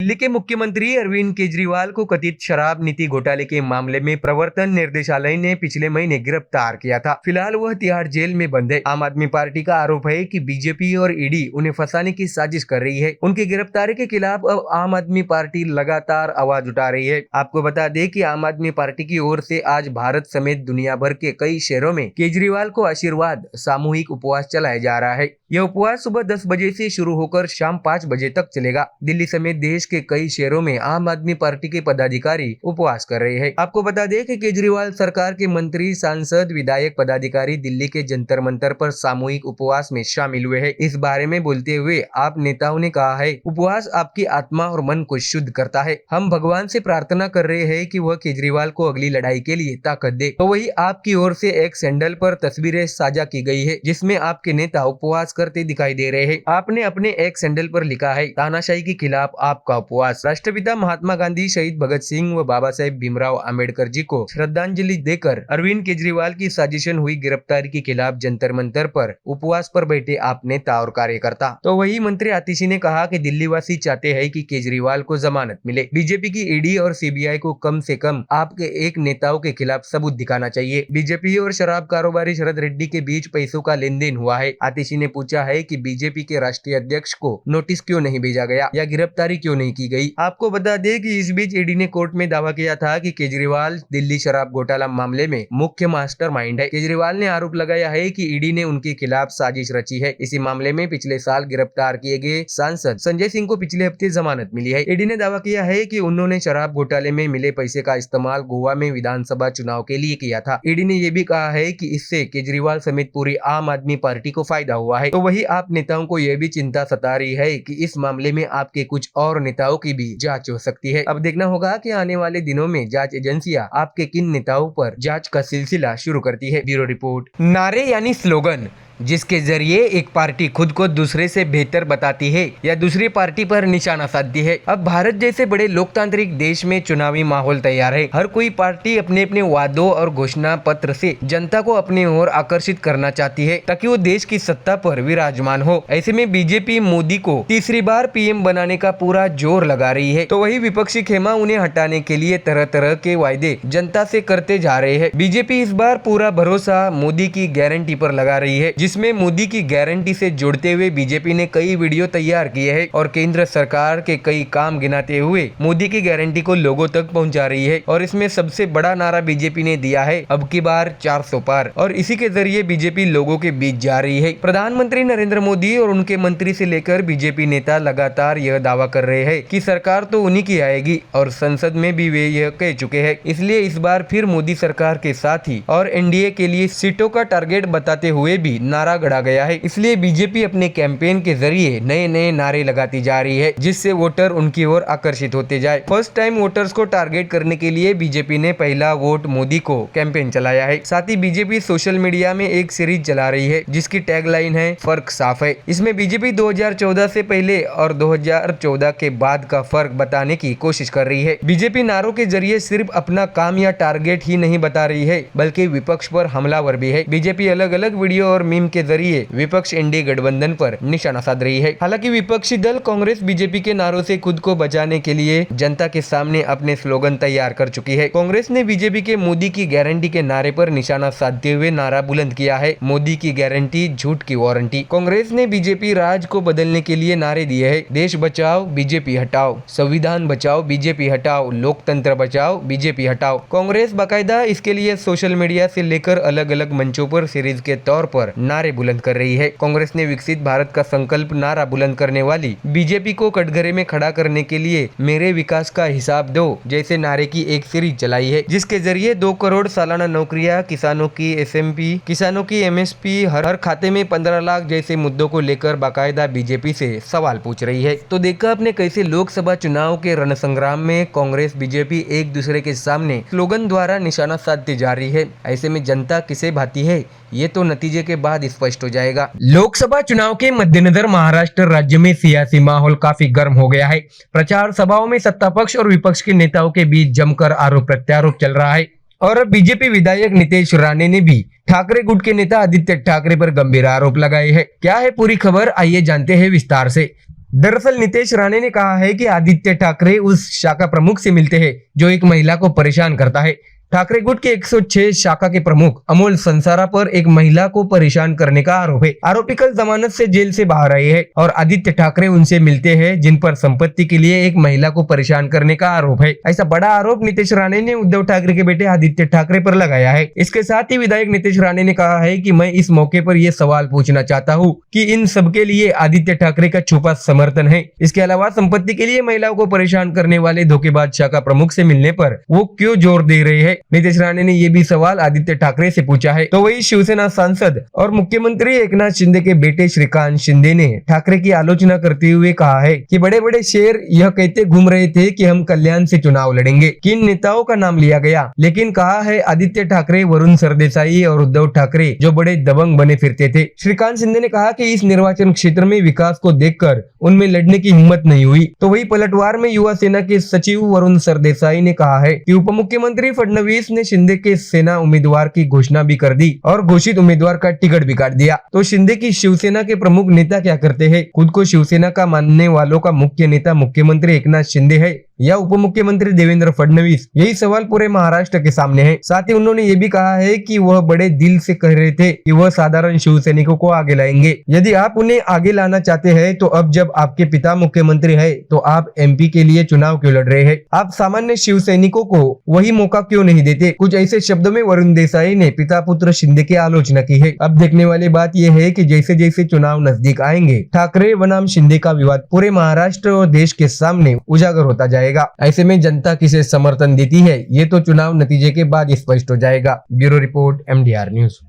दिल्ली के मुख्यमंत्री अरविंद केजरीवाल को कथित शराब नीति घोटाले के मामले में प्रवर्तन निर्देशालय ने पिछले महीने गिरफ्तार किया था। फिलहाल वह तिहाड़ जेल में बंद है। आम आदमी पार्टी का आरोप है कि बीजेपी और ईडी उन्हें फंसाने की साजिश कर रही है। उनकी गिरफ्तारी के खिलाफ अब आम आदमी पार्टी लगातार आवाज उठा रही है। आपको बता दें कि आम आदमी पार्टी की ओर से आज भारत समेत दुनिया भर के कई शहरों में केजरीवाल को आशीर्वाद सामूहिक उपवास चलाया जा रहा है। यह उपवास सुबह 10 बजे से शुरू होकर शाम 5 बजे तक चलेगा। दिल्ली समेत देश के कई शहरों में आम आदमी पार्टी के पदाधिकारी उपवास कर रहे हैं। आपको बता दें कि केजरीवाल सरकार के मंत्री, सांसद, विधायक, पदाधिकारी दिल्ली के जंतर मंतर पर सामूहिक उपवास में शामिल हुए हैं। इस बारे में बोलते हुए आप नेताओं ने कहा है, उपवास आपकी आत्मा और मन को शुद्ध करता है। हम भगवान से प्रार्थना कर रहे हैं कि वह केजरीवाल को अगली लड़ाई के लिए ताकत दे। तो वही आपकी ओर से एक सैंडल पर तस्वीरें साझा की गई है जिसमें आपके नेता उपवास करते दिखाई दे रहे हैं। आपने अपने एक सैंडल पर लिखा है, तानाशाही के खिलाफ आपका उपवास। राष्ट्रपिता महात्मा गांधी, शहीद भगत सिंह व बाबा साहेब भीमराव अम्बेडकर जी को श्रद्धांजलि देकर अरविंद केजरीवाल की साजिशन हुई गिरफ्तारी के खिलाफ जंतर मंतर पर उपवास पर बैठे आप नेता और कार्यकर्ता। तो वही मंत्री आतिशी ने कहा कि दिल्ली वासी चाहते हैं कि केजरीवाल को जमानत मिले। बीजेपी की ईडी और सीबीआई को कम से कम आपके एक नेताओं के खिलाफ सबूत दिखाना चाहिए। बीजेपी और शराब कारोबारी शरद रेड्डी के बीच पैसों का लेन देन हुआ है। आतिशी ने पूछा है कि बीजेपी के राष्ट्रीय अध्यक्ष को नोटिस क्यों नहीं भेजा गया या गिरफ्तारी क्यों नहीं की गई। आपको बता दें कि इस बीच ईडी ने कोर्ट में दावा किया था कि केजरीवाल दिल्ली शराब घोटाला मामले में मुख्य मास्टरमाइंड है। केजरीवाल ने आरोप लगाया है कि ईडी ने उनके खिलाफ साजिश रची है। इसी मामले में पिछले साल गिरफ्तार किए गए सांसद संजय सिंह को पिछले हफ्ते जमानत मिली है। ईडी ने दावा किया है कि उन्होंने शराब घोटाले में मिले पैसे का इस्तेमाल गोवा में विधानसभा चुनाव के लिए किया था। ईडी ने यह भी कहा है कि इससे केजरीवाल समेत पूरी आम आदमी पार्टी को फायदा हुआ है। तो वही आप नेताओं को यह भी चिंता सता रही है कि इस मामले में आपके कुछ और नेताओं की भी जांच हो सकती है। अब देखना होगा कि आने वाले दिनों में जांच एजेंसियां आपके किन नेताओं पर जांच का सिलसिला शुरू करती है। Bureau report. नारे यानी स्लोगन जिसके जरिए एक पार्टी खुद को दूसरे से बेहतर बताती है या दूसरी पार्टी पर निशाना साधती है। अब भारत जैसे बड़े लोकतांत्रिक देश में चुनावी माहौल तैयार है। हर कोई पार्टी अपने अपने वादों और घोषणा पत्र से जनता को अपने ओर आकर्षित करना चाहती है ताकि वो देश की सत्ता पर विराजमान हो। ऐसे में बीजेपी मोदी को तीसरी बार पीएम बनाने का पूरा जोर लगा रही है। तो वही विपक्षी खेमा उन्हें हटाने के लिए तरह तरह के वायदे जनता से करते जा रहे हैं। बीजेपी इस बार पूरा भरोसा मोदी की गारंटी पर लगा रही है, जिसमें मोदी की गारंटी से जुड़ते हुए बीजेपी ने कई वीडियो तैयार किए हैं और केंद्र सरकार के कई काम गिनाते हुए मोदी की गारंटी को लोगों तक पहुंचा रही है। और इसमें सबसे बड़ा नारा बीजेपी ने दिया है, अब की बार 400 पार। और इसी के जरिए बीजेपी लोगों के बीच जा रही है। प्रधानमंत्री नरेंद्र मोदी और उनके मंत्री से लेकर बीजेपी नेता लगातार यह दावा कर रहे हैं कि सरकार तो उन्हीं की आएगी और संसद में भी वे यह कह चुके हैं। इसलिए इस बार फिर मोदी सरकार के साथ ही और एनडीए के लिए सीटों का टारगेट बताते हुए भी नारा गढ़ा गया है। इसलिए बीजेपी अपने कैंपेन के जरिए नए नए नारे लगाती जा रही है जिससे वोटर उनकी ओर आकर्षित होते जाए। फर्स्ट टाइम वोटर्स को टारगेट करने के लिए बीजेपी ने पहला वोट मोदी को कैंपेन चलाया है। साथ ही बीजेपी सोशल मीडिया में एक सीरीज चला रही है जिसकी टैगलाइन है, फर्क साफ है। इसमें बीजेपी 2014 से पहले और 2014 के बाद का फर्क बताने की कोशिश कर रही है। बीजेपी नारों के जरिए सिर्फ अपना काम या टारगेट ही नहीं बता रही है बल्कि विपक्ष पर हमलावर भी है। बीजेपी अलग अलग वीडियो और मीम के जरिए विपक्ष एनडीए गठबंधन पर निशाना साध रही है। हालांकि विपक्षी दल कांग्रेस बीजेपी के नारों से खुद को बचाने के लिए जनता के सामने अपने स्लोगन तैयार कर चुकी है। कांग्रेस ने बीजेपी के मोदी की गारंटी के नारे पर निशाना साधते हुए नारा बुलंद किया है, मोदी की गारंटी झूठ की वारंटी। कांग्रेस ने बीजेपी राज को बदलने के लिए नारे दिए हैं, देश बचाओ बीजेपी हटाओ, संविधान बचाओ बीजेपी हटाओ, लोकतंत्र बचाओ बीजेपी हटाओ। कांग्रेस बाकायदा इसके लिए सोशल मीडिया से लेकर अलग अलग मंचों पर सीरीज के तौर पर नारे बुलंद कर रही है। कांग्रेस ने विकसित भारत का संकल्प नारा बुलंद करने वाली बीजेपी को कटघरे में खड़ा करने के लिए मेरे विकास का हिसाब दो जैसे नारे की एक सीरीज चलाई है जिसके जरिए 2 करोड़ सालाना नौकरियां, किसानों की एसएमपी, किसानों की एमएसपी, हर खाते में 15 लाख जैसे मुद्दों को लेकर बाकायदा बीजेपी से सवाल पूछ रही है। तो देखा आपने कैसे लोकसभा चुनाव के रणसंग्राम में कांग्रेस बीजेपी एक दूसरे के सामने स्लोगन द्वारा निशाना साधती जा रही है। ऐसे में जनता किसे भाती है ये तो नतीजे के बाद स्पष्ट हो जाएगा। लोकसभा चुनाव के मद्देनजर महाराष्ट्र राज्य में सियासी माहौल काफी गर्म हो गया है। प्रचार सभाओं में सत्ता पक्ष और विपक्ष के नेताओं के बीच जमकर आरोप प्रत्यारोप चल रहा है और बीजेपी विधायक नितेश राणे ने भी ठाकरे गुट के नेता आदित्य ठाकरे पर गंभीर आरोप लगाए हैं। क्या है पूरी खबर, आइए जानते हैं विस्तार से। दरअसल नीतीश राणे ने कहा है कि आदित्य ठाकरे उस शाखा प्रमुख से मिलते हैं जो एक महिला को परेशान करता है। ठाकरे गुट के 106 शाखा के प्रमुख अमोल संसारा पर एक महिला को परेशान करने का आरोप है। आरोपी कल जमानत से जेल से बाहर आए हैं और आदित्य ठाकरे उनसे मिलते हैं जिन पर संपत्ति के लिए एक महिला को परेशान करने का आरोप है। ऐसा बड़ा आरोप नीतीश राणे ने उद्धव ठाकरे के बेटे आदित्य ठाकरे पर लगाया है। इसके साथ ही विधायक नीतीश राणे ने कहा है कि मैं इस मौके पर यह सवाल पूछना चाहता हूँ कि इन सबके लिए आदित्य ठाकरे का छुपा समर्थन है। इसके अलावा संपत्ति के लिए महिलाओं को परेशान करने वाले धोखेबाज शाखा प्रमुख से मिलने पर वो क्यों जोर दे रहे हैं। नीतीश राणे ने ये भी सवाल आदित्य ठाकरे से पूछा है। तो वही शिवसेना सांसद और मुख्यमंत्री एकनाथ शिंदे के बेटे श्रीकांत शिंदे ने ठाकरे की आलोचना करते हुए कहा है कि बड़े बड़े शेर यह कहते घूम रहे थे कि हम कल्याण से चुनाव लड़ेंगे। किन नेताओं का नाम लिया गया, लेकिन कहा है आदित्य ठाकरे, वरुण सरदेसाई और उद्धव ठाकरे जो बड़े दबंग बने फिरते थे। श्रीकांत शिंदे ने कहा कि इस निर्वाचन क्षेत्र में विकास को देखकर उनमें लड़ने की हिम्मत नहीं हुई। तो वही पलटवार में युवा सेना के सचिव वरुण सरदेसाई ने कहा है कि उप मुख्यमंत्री फडणवीस ने शिंदे के सेना उम्मीदवार की घोषणा भी कर दी और घोषित उम्मीदवार का टिकट भी काट दिया। तो शिंदे की शिवसेना के प्रमुख नेता क्या करते हैं? खुद को शिवसेना का मानने वालों का मुख्य नेता मुख्यमंत्री एकनाथ शिंदे है या उप मुख्यमंत्री देवेंद्र फडणवीस? यही सवाल पूरे महाराष्ट्र के सामने है। साथ ही उन्होंने ये भी कहा है कि वह बड़े दिल से कह रहे थे कि वह साधारण शिवसैनिकों को आगे लाएंगे। यदि आप उन्हें आगे लाना चाहते हैं तो अब जब आपके पिता मुख्यमंत्री है तो आप एमपी के लिए चुनाव क्यों लड़ रहे हैं? आप सामान्य शिवसैनिकों को वही मौका क्यों नहीं देते? कुछ ऐसे शब्दों में वरुण देसाई ने पिता पुत्र शिंदे की आलोचना की है। अब देखने वाली बात यह है कि जैसे जैसे चुनाव नजदीक आएंगे ठाकरे बनाम शिंदे का विवाद पूरे महाराष्ट्र और देश के सामने उजागर होता जाएगा। ऐसे में जनता किसे समर्थन देती है ये तो चुनाव नतीजे के बाद स्पष्ट हो जाएगा। Bureau report MDR news.